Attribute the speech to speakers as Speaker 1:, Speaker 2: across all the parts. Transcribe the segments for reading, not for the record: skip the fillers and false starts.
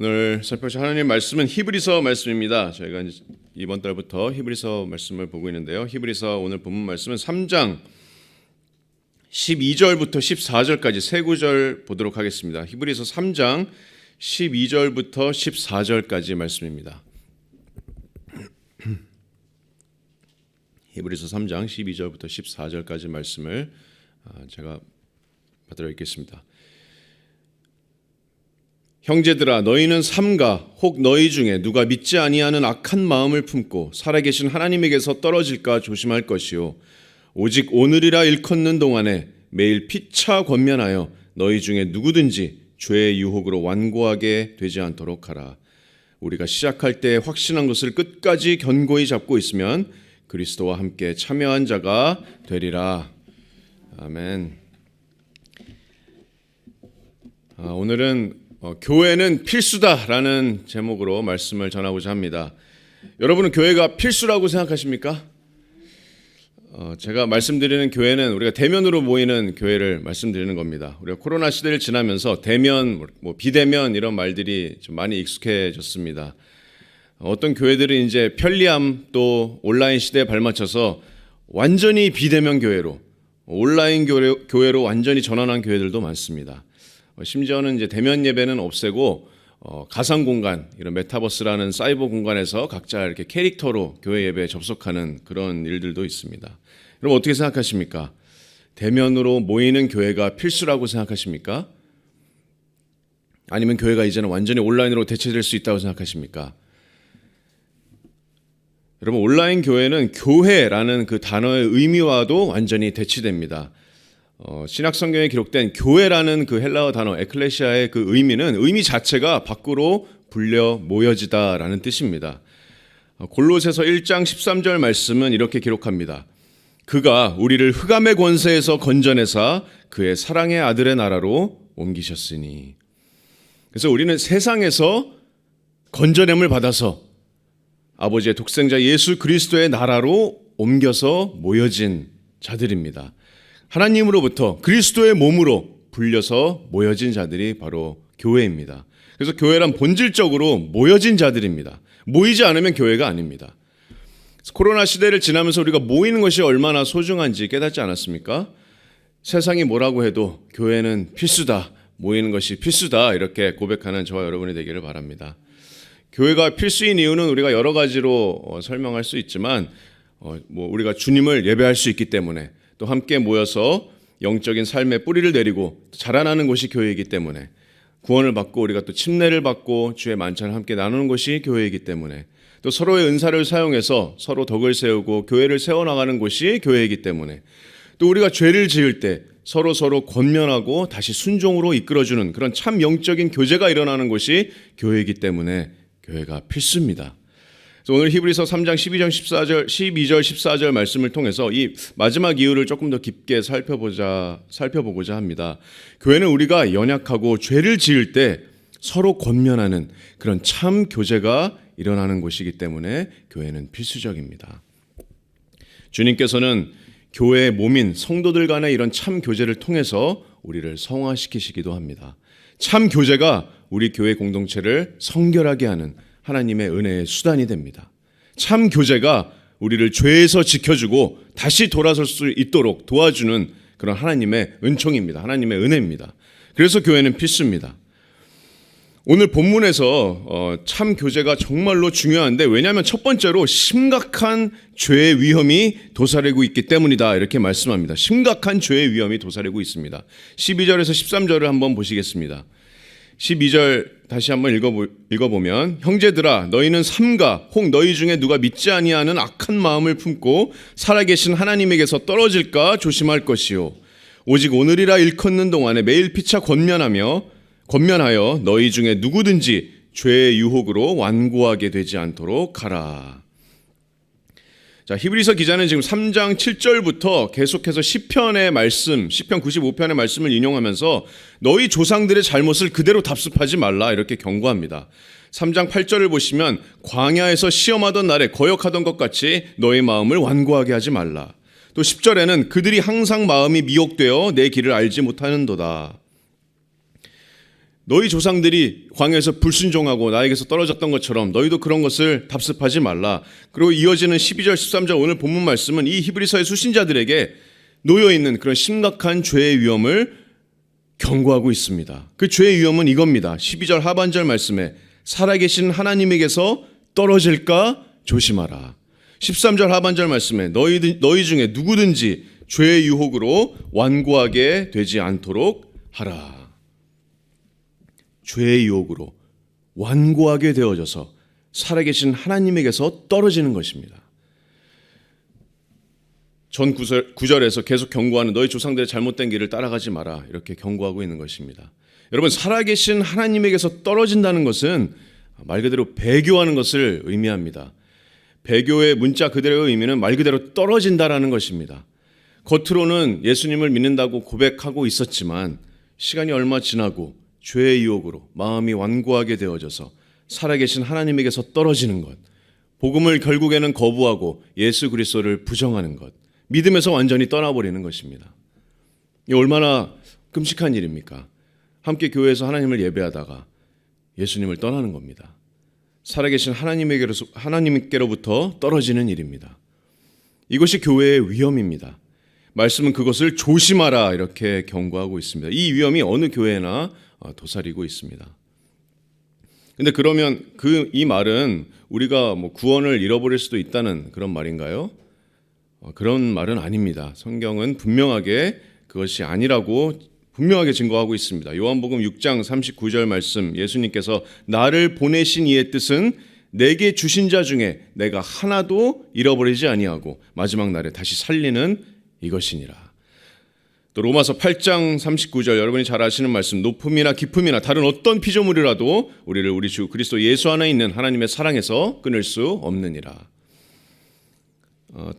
Speaker 1: 오늘 살펴보실 하나님 말씀은 히브리서 말씀입니다. 저희가 이번 달부터 히브리서 말씀을 보고 있는데요. 히브리서 오늘 본문 말씀은 3장 12절부터 14절까지 세 구절 보도록 하겠습니다. 히브리서 3장 12절부터 14절까지 말씀입니다. 히브리서 3장 12절부터 14절까지 말씀을 제가 받들어 읽겠습니다. 형제들아, 너희는 삼가 혹 너희 중에 누가 믿지 아니하는 악한 마음을 품고 살아계신 하나님에게서 떨어질까 조심할 것이요, 오직 오늘이라 일컫는 동안에 매일 피차 권면하여 너희 중에 누구든지 죄의 유혹으로 완고하게 되지 않도록 하라. 우리가 시작할 때 확신한 것을 끝까지 견고히 잡고 있으면 그리스도와 함께 참여한 자가 되리라. 아멘. 오늘은 교회는 필수다라는 제목으로 말씀을 전하고자 합니다. 여러분은 교회가 필수라고 생각하십니까? 제가 말씀드리는 교회는 우리가 대면으로 모이는 교회를 말씀드리는 겁니다. 우리가 코로나 시대를 지나면서 대면, 비대면 이런 말들이 좀 많이 익숙해졌습니다. 어떤 교회들은 이제 편리함 또 온라인 시대에 발맞춰서 완전히 비대면 교회로, 온라인 교회로 완전히 전환한 교회들도 많습니다. 심지어는 이제 대면 예배는 없애고 가상 공간, 이런 메타버스라는 사이버 공간에서 각자 이렇게 캐릭터로 교회 예배에 접속하는 그런 일들도 있습니다. 여러분 어떻게 생각하십니까? 대면으로 모이는 교회가 필수라고 생각하십니까? 아니면 교회가 이제는 완전히 온라인으로 대체될 수 있다고 생각하십니까? 여러분, 온라인 교회는 교회라는 그 단어의 의미와도 완전히 대치됩니다. 신약 성경에 기록된 교회라는 그 헬라어 단어 에클레시아의 그 의미는 의미 자체가 밖으로 불려 모여지다라는 뜻입니다. 골로새서 1장 13절 말씀은 이렇게 기록합니다. 그가 우리를 흑암의 권세에서 건져내사 그의 사랑의 아들의 나라로 옮기셨으니. 그래서 우리는 세상에서 건져냄을 받아서 아버지의 독생자 예수 그리스도의 나라로 옮겨서 모여진 자들입니다. 하나님으로부터 그리스도의 몸으로 불려서 모여진 자들이 바로 교회입니다. 그래서 교회란 본질적으로 모여진 자들입니다. 모이지 않으면 교회가 아닙니다. 코로나 시대를 지나면서 우리가 모이는 것이 얼마나 소중한지 깨닫지 않았습니까? 세상이 뭐라고 해도 교회는 필수다, 모이는 것이 필수다, 이렇게 고백하는 저와 여러분이 되기를 바랍니다. 교회가 필수인 이유는 우리가 여러 가지로 설명할 수 있지만 우리가 주님을 예배할 수 있기 때문에, 또 함께 모여서 영적인 삶의 뿌리를 내리고 자라나는 곳이 교회이기 때문에, 구원을 받고 우리가 또 침례를 받고 주의 만찬을 함께 나누는 것이 교회이기 때문에, 또 서로의 은사를 사용해서 서로 덕을 세우고 교회를 세워나가는 곳이 교회이기 때문에, 또 우리가 죄를 지을 때 서로 권면하고 다시 순종으로 이끌어주는 그런 참 영적인 교제가 일어나는 곳이 교회이기 때문에 교회가 필수입니다. 오늘 히브리서 3장 12절 14절 말씀을 통해서 이 마지막 이유를 조금 더 깊게 살펴보고자 합니다. 교회는 우리가 연약하고 죄를 지을 때 서로 권면하는 그런 참 교제가 일어나는 곳이기 때문에 교회는 필수적입니다. 주님께서는 교회의 몸인 성도들 간의 이런 참 교제를 통해서 우리를 성화시키시기도 합니다. 참 교제가 우리 교회 공동체를 성결하게 하는 하나님의 은혜의 수단이 됩니다. 참 교제가 우리를 죄에서 지켜주고 다시 돌아설 수 있도록 도와주는 그런 하나님의 은총입니다. 하나님의 은혜입니다. 그래서 교회는 필수입니다. 오늘 본문에서 참 교제가 정말로 중요한데, 왜냐하면 첫 번째로 심각한 죄의 위험이 도사리고 있기 때문이다, 이렇게 말씀합니다. 심각한 죄의 위험이 도사리고 있습니다. 12절에서 13절을 한번 보시겠습니다. 12절 다시 한번 읽어보면, 형제들아, 너희는 삼가 혹 너희 중에 누가 믿지 아니하는 악한 마음을 품고 살아계신 하나님에게서 떨어질까 조심할 것이요, 오직 오늘이라 일컫는 동안에 매일 피차 권면하여 너희 중에 누구든지 죄의 유혹으로 완고하게 되지 않도록 하라. 자, 히브리서 기자는 지금 3장 7절부터 계속해서 시편의 말씀, 시편 95편의 말씀을 인용하면서 너희 조상들의 잘못을 그대로 답습하지 말라, 이렇게 경고합니다. 3장 8절을 보시면 광야에서 시험하던 날에 거역하던 것 같이 너희 마음을 완고하게 하지 말라. 또 10절에는 그들이 항상 마음이 미혹되어 내 길을 알지 못하는도다. 너희 조상들이 광야에서 불순종하고 나에게서 떨어졌던 것처럼 너희도 그런 것을 답습하지 말라. 그리고 이어지는 12절 13절 오늘 본문 말씀은 이 히브리서의 수신자들에게 놓여있는 그런 심각한 죄의 위험을 경고하고 있습니다. 그 죄의 위험은 이겁니다. 12절 하반절 말씀에 살아계신 하나님에게서 떨어질까 조심하라. 13절 하반절 말씀에 너희 중에 누구든지 죄의 유혹으로 완고하게 되지 않도록 하라. 죄의 유혹으로 완고하게 되어져서 살아계신 하나님에게서 떨어지는 것입니다. 전 9절에서 계속 경고하는 너희 조상들의 잘못된 길을 따라가지 마라 이렇게 경고하고 있는 것입니다. 여러분, 살아계신 하나님에게서 떨어진다는 것은 말 그대로 배교하는 것을 의미합니다. 배교의 문자 그대로의 의미는 말 그대로 떨어진다라는 것입니다. 겉으로는 예수님을 믿는다고 고백하고 있었지만 시간이 얼마 지나고 죄의 유혹으로 마음이 완고하게 되어져서 살아계신 하나님에게서 떨어지는 것, 복음을 결국에는 거부하고 예수 그리스도를 부정하는 것, 믿음에서 완전히 떠나버리는 것입니다. 이 얼마나 끔찍한 일입니까? 함께 교회에서 하나님을 예배하다가 예수님을 떠나는 겁니다. 살아계신 하나님께로부터 떨어지는 일입니다. 이것이 교회의 위험입니다. 말씀은 그것을 조심하라 이렇게 경고하고 있습니다. 이 위험이 어느 교회나 도사리고 있습니다. 근데 그러면 이 말은 우리가 구원을 잃어버릴 수도 있다는 그런 말인가요? 그런 말은 아닙니다. 성경은 분명하게 그것이 아니라고 분명하게 증거하고 있습니다. 요한복음 6장 39절 말씀, 예수님께서 나를 보내신 이의 뜻은 내게 주신 자 중에 내가 하나도 잃어버리지 아니하고 마지막 날에 다시 살리는 이것이니라. 또 로마서 8장 39절 여러분이 잘 아시는 말씀, 높음이나 깊음이나 다른 어떤 피조물이라도 우리를 우리 주 그리스도 예수 안에 있는 하나님의 사랑에서 끊을 수 없느니라.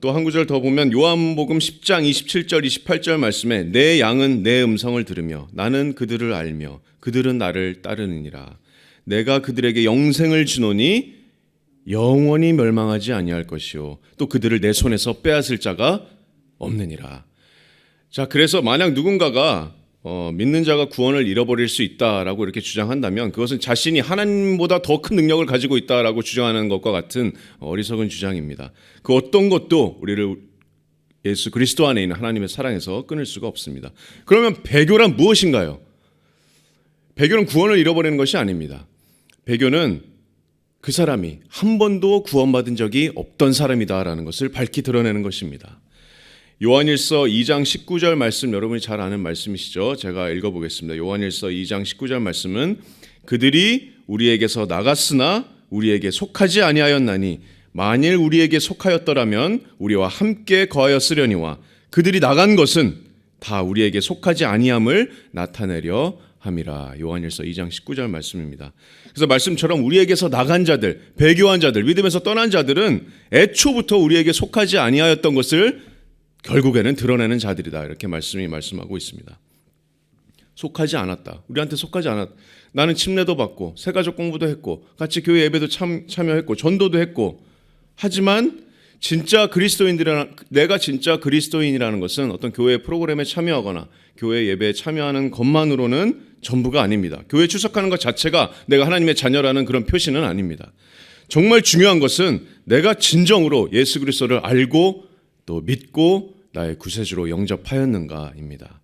Speaker 1: 또 한 구절 더 보면 요한복음 10장 27절 28절 말씀에 내 양은 내 음성을 들으며 나는 그들을 알며 그들은 나를 따르느니라. 내가 그들에게 영생을 주노니 영원히 멸망하지 아니할 것이요 또 그들을 내 손에서 빼앗을 자가 없느니라. 자, 그래서 만약 누군가가 믿는 자가 구원을 잃어버릴 수 있다라고 이렇게 주장한다면 그것은 자신이 하나님보다 더 큰 능력을 가지고 있다라고 주장하는 것과 같은 어리석은 주장입니다. 그 어떤 것도 우리를 예수 그리스도 안에 있는 하나님의 사랑에서 끊을 수가 없습니다. 그러면 배교란 무엇인가요? 배교는 구원을 잃어버리는 것이 아닙니다. 배교는 그 사람이 한 번도 구원받은 적이 없던 사람이다라는 것을 밝히 드러내는 것입니다. 요한일서 2장 19절 말씀 여러분이 잘 아는 말씀이시죠? 제가 읽어보겠습니다. 요한일서 2장 19절 말씀은 그들이 우리에게서 나갔으나 우리에게 속하지 아니하였나니 만일 우리에게 속하였더라면 우리와 함께 거하였으려니와 그들이 나간 것은 다 우리에게 속하지 아니함을 나타내려 함이라. 요한일서 2장 19절 말씀입니다. 그래서 말씀처럼 우리에게서 나간 자들, 배교한 자들, 믿음에서 떠난 자들은 애초부터 우리에게 속하지 아니하였던 것을 결국에는 드러내는 자들이다. 이렇게 말씀하고 있습니다. 속하지 않았다. 우리한테 속하지 않았다. 나는 침례도 받고 새가족 공부도 했고 같이 교회 예배도 참여했고 전도도 했고 하지만 내가 진짜 그리스도인이라는 것은 어떤 교회 프로그램에 참여하거나 교회 예배에 참여하는 것만으로는 전부가 아닙니다. 교회 출석하는 것 자체가 내가 하나님의 자녀라는 그런 표시는 아닙니다. 정말 중요한 것은 내가 진정으로 예수 그리스도를 알고 또 믿고 나의 구세주로 영접하였는가입니다.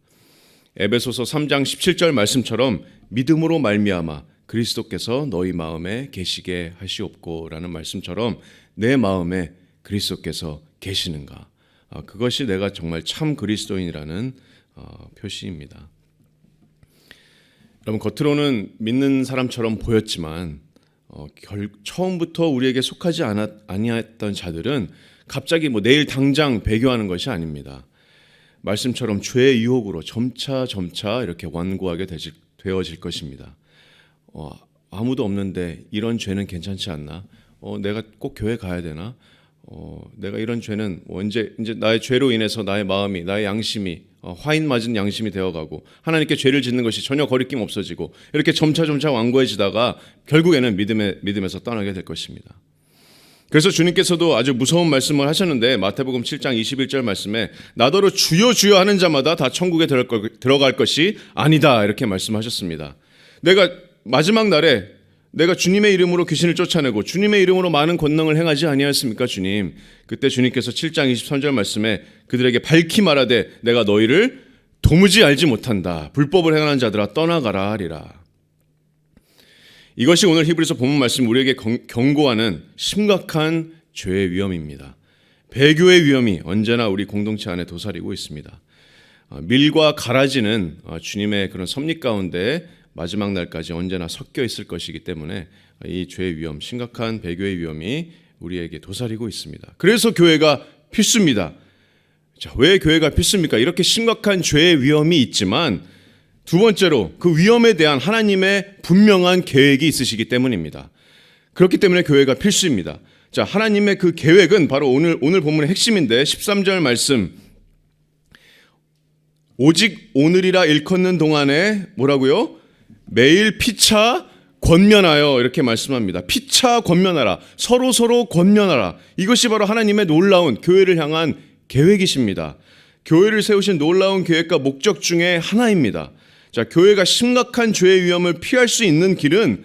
Speaker 1: 에베소서 3장 17절 말씀처럼 믿음으로 말미암아 그리스도께서 너희 마음에 계시게 하시옵고라는 말씀처럼 내 마음에 그리스도께서 계시는가, 그것이 내가 정말 참 그리스도인이라는 표시입니다. 여러분, 겉으로는 믿는 사람처럼 보였지만 처음부터 우리에게 속하지 아니했던 자들은 갑자기 내일 당장 배교하는 것이 아닙니다. 말씀처럼 죄의 유혹으로 점차 이렇게 완고하게 되어질 것입니다. 아무도 없는데 이런 죄는 괜찮지 않나? 내가 꼭 교회 가야 되나? 내가 이런 죄는 이제 나의 죄로 인해서 나의 마음이, 나의 양심이 화인 맞은 양심이 되어가고 하나님께 죄를 짓는 것이 전혀 거리낌 없어지고 이렇게 점차 완고해지다가 결국에는 믿음에서 떠나게 될 것입니다. 그래서 주님께서도 아주 무서운 말씀을 하셨는데 마태복음 7장 21절 말씀에 나더러 주여 주여 하는 자마다 다 천국에 들어갈 것이 아니다 이렇게 말씀하셨습니다. 내가 마지막 날에 내가 주님의 이름으로 귀신을 쫓아내고 주님의 이름으로 많은 권능을 행하지 아니하였습니까 주님? 그때 주님께서 7장 23절 말씀에 그들에게 밝히 말하되 내가 너희를 도무지 알지 못한다. 불법을 행하는 자들아 떠나가라 하리라. 이것이 오늘 히브리서 본문 말씀 우리에게 경고하는 심각한 죄의 위험입니다. 배교의 위험이 언제나 우리 공동체 안에 도사리고 있습니다. 밀과 가라지는 주님의 그런 섭리 가운데 마지막 날까지 언제나 섞여 있을 것이기 때문에 이 죄의 위험, 심각한 배교의 위험이 우리에게 도사리고 있습니다. 그래서 교회가 필수입니다. 자, 왜 교회가 필수입니까? 이렇게 심각한 죄의 위험이 있지만 두 번째로 그 위험에 대한 하나님의 분명한 계획이 있으시기 때문입니다. 그렇기 때문에 교회가 필수입니다. 자, 하나님의 그 계획은 바로 오늘 본문의 핵심인데 13절 말씀, 오직 오늘이라 일컫는 동안에 뭐라고요? 매일 피차 권면하여 이렇게 말씀합니다. 피차 권면하라. 서로 권면하라. 이것이 바로 하나님의 놀라운 교회를 향한 계획이십니다. 교회를 세우신 놀라운 계획과 목적 중에 하나입니다. 자, 교회가 심각한 죄의 위험을 피할 수 있는 길은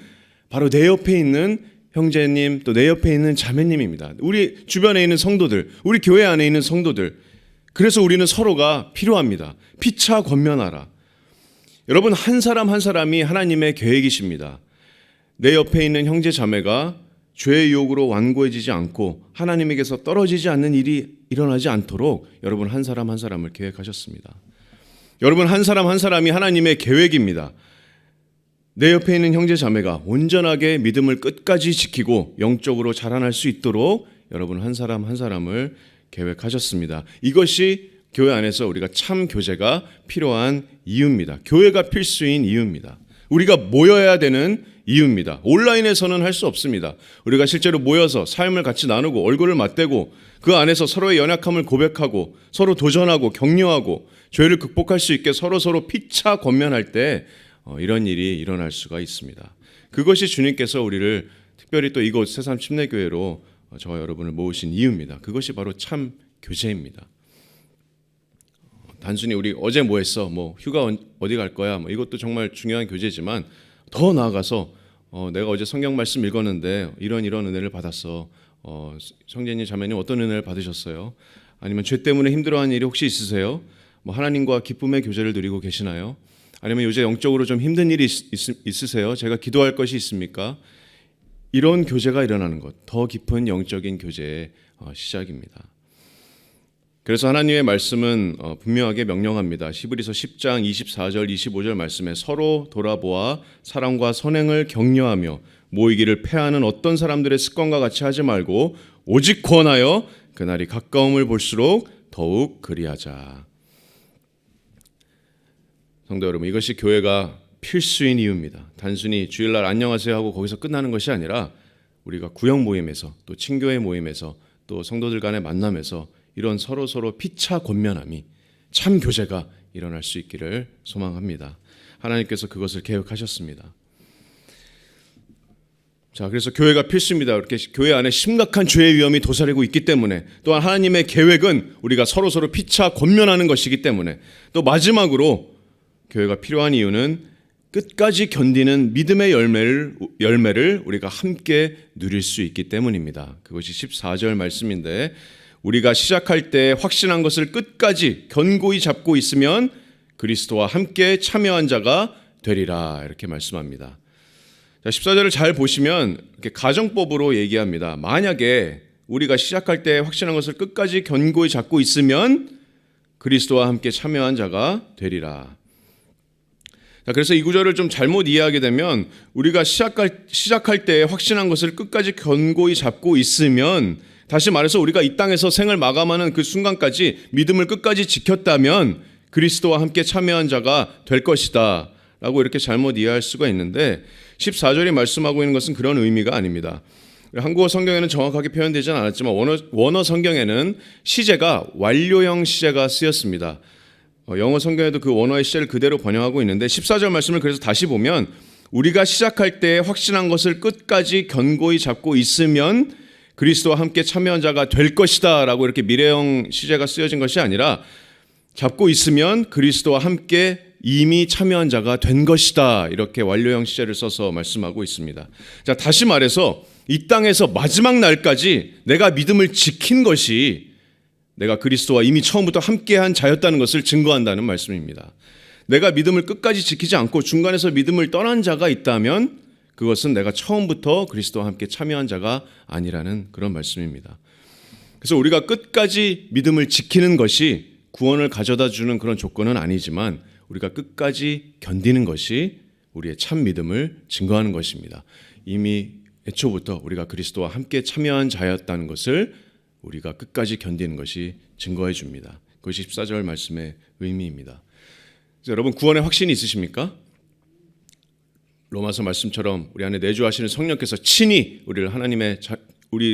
Speaker 1: 바로 내 옆에 있는 형제님, 또 내 옆에 있는 자매님입니다. 우리 주변에 있는 성도들, 우리 교회 안에 있는 성도들. 그래서 우리는 서로가 필요합니다. 피차 권면하라. 여러분, 한 사람 한 사람이 하나님의 계획이십니다. 내 옆에 있는 형제 자매가 죄의 유혹으로 완고해지지 않고 하나님에게서 떨어지지 않는 일이 일어나지 않도록 여러분 한 사람 한 사람을 계획하셨습니다. 여러분 한 사람 한 사람이 하나님의 계획입니다. 내 옆에 있는 형제 자매가 온전하게 믿음을 끝까지 지키고 영적으로 자라날 수 있도록 여러분 한 사람 한 사람을 계획하셨습니다. 이것이 교회 안에서 우리가 참 교제가 필요한 이유입니다. 교회가 필수인 이유입니다. 우리가 모여야 되는 이유입니다. 온라인에서는 할 수 없습니다. 우리가 실제로 모여서 삶을 같이 나누고 얼굴을 맞대고 그 안에서 서로의 연약함을 고백하고 서로 도전하고 격려하고 죄를 극복할 수 있게 서로 피차 권면할 때 이런 일이 일어날 수가 있습니다. 그것이 주님께서 우리를 특별히 또 이곳 새삼 침례교회로 저와 여러분을 모으신 이유입니다. 그것이 바로 참 교제입니다. 단순히 우리 어제 뭐 했어? 뭐 휴가 어디 갈 거야? 뭐 이것도 정말 중요한 교제지만 더 나아가서 내가 어제 성경 말씀 읽었는데 이런 은혜를 받았어. 성제님 자매님 어떤 은혜를 받으셨어요? 아니면 죄 때문에 힘들어하는 일이 혹시 있으세요? 뭐 하나님과 기쁨의 교제를 누리고 계시나요? 아니면 요새 영적으로 좀 힘든 일이 있으세요? 제가 기도할 것이 있습니까? 이런 교제가 일어나는 것, 더 깊은 영적인 교제의 시작입니다. 그래서 하나님의 말씀은 분명하게 명령합니다. 히브리서 10장 24절 25절 말씀에 서로 돌아보아 사랑과 선행을 격려하며 모이기를 패하는 어떤 사람들의 습관과 같이 하지 말고 오직 권하여 그날이 가까움을 볼수록 더욱 그리하자. 성도 여러분, 이것이 교회가 필수인 이유입니다. 단순히 주일날 안녕하세요 하고 거기서 끝나는 것이 아니라 우리가 구역 모임에서 또 친교회 모임에서 또 성도들 간의 만남에서 이런 서로 피차 권면함이 참 교제가 일어날 수 있기를 소망합니다. 하나님께서 그것을 계획하셨습니다. 자, 그래서 교회가 필수입니다. 이렇게 교회 안에 심각한 죄의 위험이 도사리고 있기 때문에 또한 하나님의 계획은 우리가 서로 피차 권면하는 것이기 때문에 또 마지막으로 교회가 필요한 이유는 끝까지 견디는 믿음의 열매를 우리가 함께 누릴 수 있기 때문입니다. 그것이 14절 말씀인데 우리가 시작할 때 확신한 것을 끝까지 견고히 잡고 있으면 그리스도와 함께 참여한 자가 되리라 이렇게 말씀합니다. 자, 14절을 잘 보시면 이렇게 가정법으로 얘기합니다. 만약에 우리가 시작할 때 확신한 것을 끝까지 견고히 잡고 있으면 그리스도와 함께 참여한 자가 되리라. 자, 그래서 이 구절을 좀 잘못 이해하게 되면 우리가 시작할 때 확신한 것을 끝까지 견고히 잡고 있으면 다시 말해서 우리가 이 땅에서 생을 마감하는 그 순간까지 믿음을 끝까지 지켰다면 그리스도와 함께 참여한 자가 될 것이다 라고 이렇게 잘못 이해할 수가 있는데 14절이 말씀하고 있는 것은 그런 의미가 아닙니다. 한국어 성경에는 정확하게 표현되지는 않았지만 원어 성경에는 시제가 완료형 시제가 쓰였습니다. 영어 성경에도 그 원어의 시제를 그대로 번역하고 있는데 14절 말씀을 그래서 다시 보면 우리가 시작할 때 확신한 것을 끝까지 견고히 잡고 있으면 그리스도와 함께 참여한 자가 될 것이다 라고 이렇게 미래형 시제가 쓰여진 것이 아니라 잡고 있으면 그리스도와 함께 이미 참여한 자가 된 것이다. 이렇게 완료형 시제를 써서 말씀하고 있습니다. 자, 다시 말해서 이 땅에서 마지막 날까지 내가 믿음을 지킨 것이 내가 그리스도와 이미 처음부터 함께한 자였다는 것을 증거한다는 말씀입니다. 내가 믿음을 끝까지 지키지 않고 중간에서 믿음을 떠난 자가 있다면 그것은 내가 처음부터 그리스도와 함께 참여한 자가 아니라는 그런 말씀입니다. 그래서 우리가 끝까지 믿음을 지키는 것이 구원을 가져다 주는 그런 조건은 아니지만 우리가 끝까지 견디는 것이 우리의 참 믿음을 증거하는 것입니다. 이미 애초부터 우리가 그리스도와 함께 참여한 자였다는 것을 우리가 끝까지 견디는 것이 증거해 줍니다. 그것이 14절 말씀의 의미입니다. 여러분, 구원의 확신이 있으십니까? 로마서 말씀처럼 우리 안에 내주하시는 성령께서 친히 우리를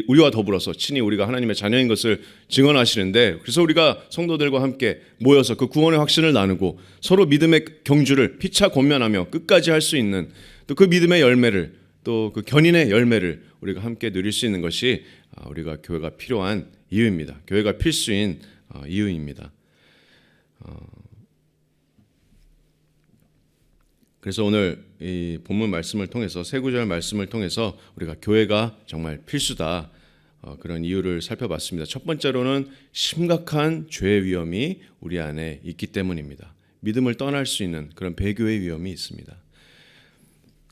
Speaker 1: 우리와 더불어서 친히 우리가 하나님의 자녀인 것을 증언하시는데, 그래서 우리가 성도들과 함께 모여서 그 구원의 확신을 나누고 서로 믿음의 경주를 피차 권면하며 끝까지 할 수 있는, 또 그 믿음의 열매를, 또 그 견인의 열매를 우리가 함께 누릴 수 있는 것이 우리가 교회가 필요한 이유입니다. 교회가 필수인 이유입니다. 그래서 오늘 이 본문 말씀을 통해서, 세 구절 말씀을 통해서 우리가 교회가 정말 필수다, 그런 이유를 살펴봤습니다. 첫 번째로는 심각한 죄의 위험이 우리 안에 있기 때문입니다. 믿음을 떠날 수 있는 그런 배교의 위험이 있습니다.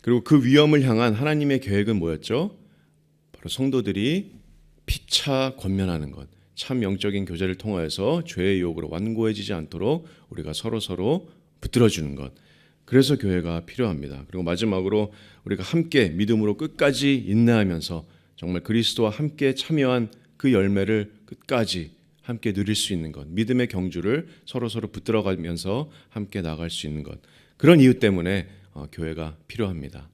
Speaker 1: 그리고 그 위험을 향한 하나님의 계획은 뭐였죠? 바로 성도들이 피차 권면하는 것, 참 영적인 교제를 통하여서 죄의 유혹으로 완고해지지 않도록 우리가 서로 붙들어주는 것, 그래서 교회가 필요합니다. 그리고 마지막으로 우리가 함께 믿음으로 끝까지 인내하면서 정말 그리스도와 함께 참여한 그 열매를 끝까지 함께 누릴 수 있는 것, 믿음의 경주를 서로 붙들어가면서 함께 나갈 수 있는 것, 그런 이유 때문에 교회가 필요합니다.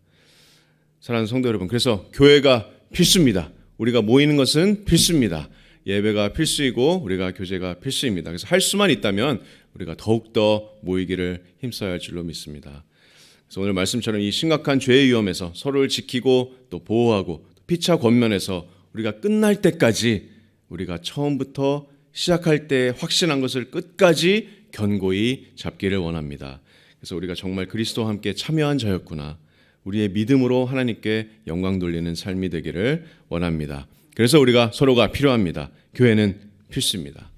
Speaker 1: 사랑하는 성도 여러분, 그래서 교회가 필수입니다. 우리가 모이는 것은 필수입니다. 예배가 필수이고 우리가 교제가 필수입니다. 그래서 할 수만 있다면 우리가 더욱더 모이기를 힘써야 할 줄로 믿습니다. 그래서 오늘 말씀처럼 이 심각한 죄의 위험에서 서로를 지키고 또 보호하고 피차 권면해서 우리가 끝날 때까지, 우리가 처음부터 시작할 때 확신한 것을 끝까지 견고히 잡기를 원합니다. 그래서 우리가 정말 그리스도와 함께 참여한 자였구나, 우리의 믿음으로 하나님께 영광 돌리는 삶이 되기를 원합니다. 그래서 우리가 서로가 필요합니다. 교회는 필수입니다.